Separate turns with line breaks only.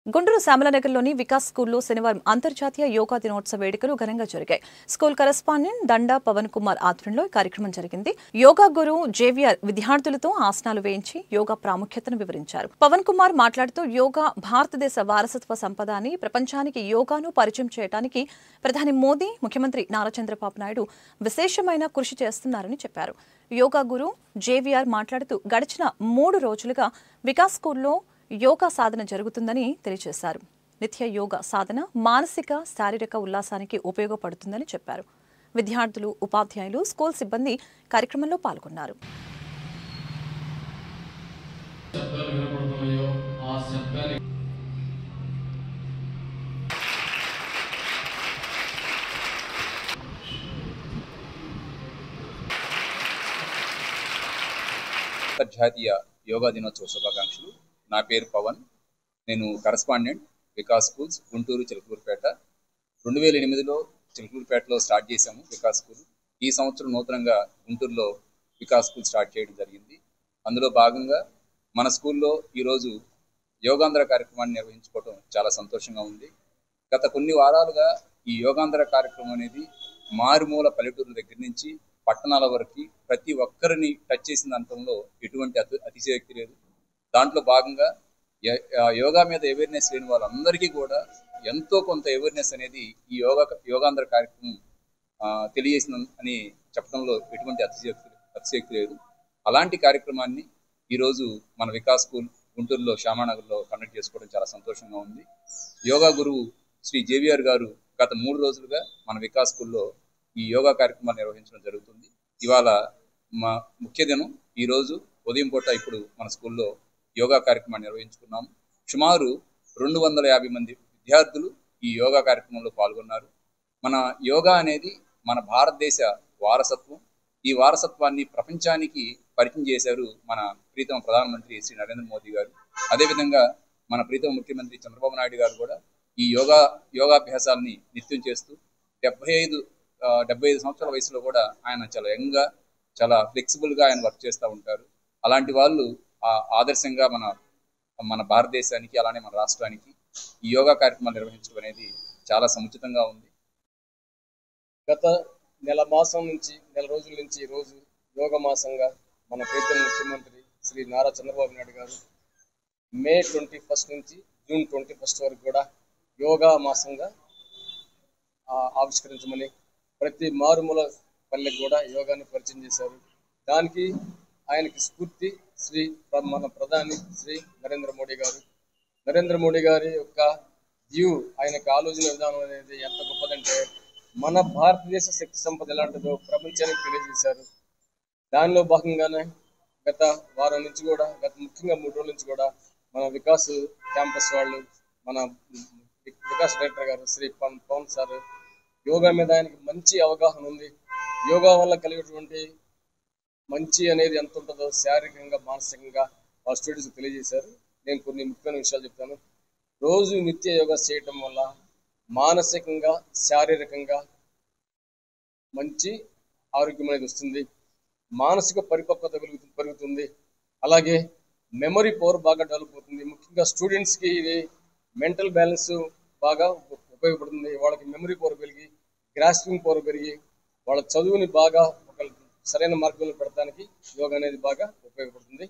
గుంటూరు శ్యామలనగర్లోని వికాస్ స్కూల్లో శనివారం అంతర్జాతీయ యోగా దినోత్సవ వేడుకలు ఘనంగా జరిగాయి. స్కూల్ కరెస్పాండెంట్ దండా పవన్ కుమార్ ఆధ్వర్యంలో ఈ కార్యక్రమం జరిగింది. యోగా గురు జేవియర్ విద్యార్థులతో ఆసనాలు వేయించి యోగా ప్రాముఖ్యతను వివరించారు. పవన్ కుమార్ మాట్లాడుతూ యోగా భారతదేశ వారసత్వ సంపద అని, ప్రపంచానికి యోగాను పరిచయం చేయడానికి ప్రధాని మోదీ, ముఖ్యమంత్రి నారా చంద్రబాబు నాయుడు విశేషమైన కృషి చేస్తున్నారని చెప్పారు. యోగా గురు జేవియర్ మాట్లాడుతూ గడిచిన 3 రోజులుగా వికాస్ స్కూల్లో యోగా సాధన జరుగుతుందని తెలియజేశారు. నిత్య యోగా సాధన మానసిక, శారీరక ఉల్లాసానికి ఉపయోగపడుతుందని చెప్పారు. విద్యార్థులు, ఉపాధ్యాయులు, స్కూల్ సిబ్బంది కార్యక్రమంలో పాల్గొన్నారు.
అంతర్జాతీయ యోగా దినోత్సవ శుభాకాంక్షలు. నా పేరు పవన్. నేను కరెస్పాండెంట్ వికాస్ స్కూల్స్, గుంటూరు, చిలకలూరుపేట. 2008లో చిలకలూరుపేటలో స్టార్ట్ చేశాము వికాస్ స్కూల్. ఈ సంవత్సరం నూతనంగా గుంటూరులో వికాస్ స్కూల్ స్టార్ట్ చేయడం జరిగింది. అందులో భాగంగా మన స్కూల్లో ఈరోజు యోగాంధ్ర కార్యక్రమాన్ని నిర్వహించుకోవడం చాలా సంతోషంగా ఉంది. గత కొన్ని వారాలుగా ఈ యోగాంధ్ర కార్యక్రమం అనేది మారుమూల పల్లెటూరు దగ్గర నుంచి పట్టణాల వరకు ప్రతి ఒక్కరిని టచ్ చేసిన అంతంలో ఎటువంటి అతిశయోక్తి లేదు. దాంట్లో భాగంగా యోగా మీద అవేర్నెస్ లేని వాళ్ళందరికీ కూడా ఎంతో కొంత అవేర్నెస్ అనేది ఈ యోగాంధ్ర కార్యక్రమం తెలియజేసిన అని చెప్పడంలో ఎటువంటి అతిశయోక్తి లేదు. అలాంటి కార్యక్రమాన్ని ఈరోజు మన వికాస్ స్కూల్ గుంటూరులో శ్యామనగర్లో కండక్ట్ చేసుకోవడం చాలా సంతోషంగా ఉంది. యోగా గురువు శ్రీ జేవియర్ గారు గత 3 రోజులుగా మన వికాస్ స్కూల్లో ఈ యోగా కార్యక్రమాలు నిర్వహించడం జరుగుతుంది. ఇవాళ మా ముఖ్య దినం. ఈరోజు ఉదయం పూట ఇప్పుడు మన స్కూల్లో యోగా కార్యక్రమాన్ని నిర్వహించుకున్నాము. సుమారు 250 మంది విద్యార్థులు ఈ యోగా కార్యక్రమంలో పాల్గొన్నారు. మన యోగా అనేది మన భారతదేశ వారసత్వం. ఈ వారసత్వాన్ని ప్రపంచానికి పరిచయం చేశారు మన ప్రీతమ ప్రధానమంత్రి శ్రీ నరేంద్ర మోదీ గారు. అదేవిధంగా మన ప్రీతమ ముఖ్యమంత్రి చంద్రబాబు నాయుడు గారు కూడా ఈ యోగాభ్యాసాలని నిత్యం చేస్తూ 75 సంవత్సరాల వయసులో కూడా ఆయన చాలా యంగ్గా, చాలా ఫ్లెక్సిబుల్గా ఆయన వర్క్ చేస్తూ ఉంటారు. అలాంటి వాళ్ళు ఆదర్శంగా మన భారతదేశానికి, అలానే మన రాష్ట్రానికి ఈ యోగా కార్యక్రమాలు నిర్వహించడం అనేది చాలా సముచితంగా ఉంది.
గత నెల రోజుల నుంచి ఈరోజు యోగ మాసంగా మన ప్రీతం ముఖ్యమంత్రి శ్రీ నారా చంద్రబాబు నాయుడు గారు మే 21 నుంచి జూన్ 21 వరకు కూడా యోగా మాసంగా ఆవిష్కరించమని ప్రతి మారుమూల పల్లెకి కూడా యోగాన్ని పరిచయం చేశారు. దానికి ఆయనకి స్ఫూర్తి మన ప్రధాని శ్రీ నరేంద్ర మోడీ గారి యొక్క వ్యూ, ఆయనకి ఆలోచన విధానం అనేది ఎంత గొప్పదంటే మన భారతదేశ శక్తి సంపద ఎలాంటిదో ప్రపంచానికి తెలియజేశారు. దానిలో భాగంగానే గత వారం నుంచి కూడా, ముఖ్యంగా 3 రోజుల నుంచి కూడా మన వికాస్ క్యాంపస్ వాళ్ళు, మన వికాస్ డైరెక్టర్ గారు శ్రీ పవన్ సార్ యోగా మీద ఆయనకి మంచి అవగాహన ఉంది. యోగా వల్ల కలిగేటువంటి మంచి అనేది ఎంత ఉంటుందో శారీరకంగా, మానసికంగా వాళ్ళ స్టూడెంట్స్కి తెలియజేశారు. నేను కొన్ని ముఖ్యమైన విషయాలు చెప్తాను. రోజు నిత్య యోగా చేయటం వల్ల మానసికంగా, శారీరకంగా మంచి ఆరోగ్యం అనేది వస్తుంది. మానసిక పరిపక్వత పెరుగుతుంది. అలాగే మెమరీ పవర్ బాగా డెవలప్ అవుతుంది. ముఖ్యంగా స్టూడెంట్స్కి ఇది మెంటల్ బ్యాలెన్స్ బాగా ఉపయోగపడుతుంది. వాళ్ళకి మెమరీ పవర్ పెరిగి, గ్రాస్పింగ్ పవర్ పెరిగి, వాళ్ళ చదువుని బాగా ఒక సరైన మార్గంలో పెడతానికి యోగా అనేది బాగా ఉపయోగపడుతుంది.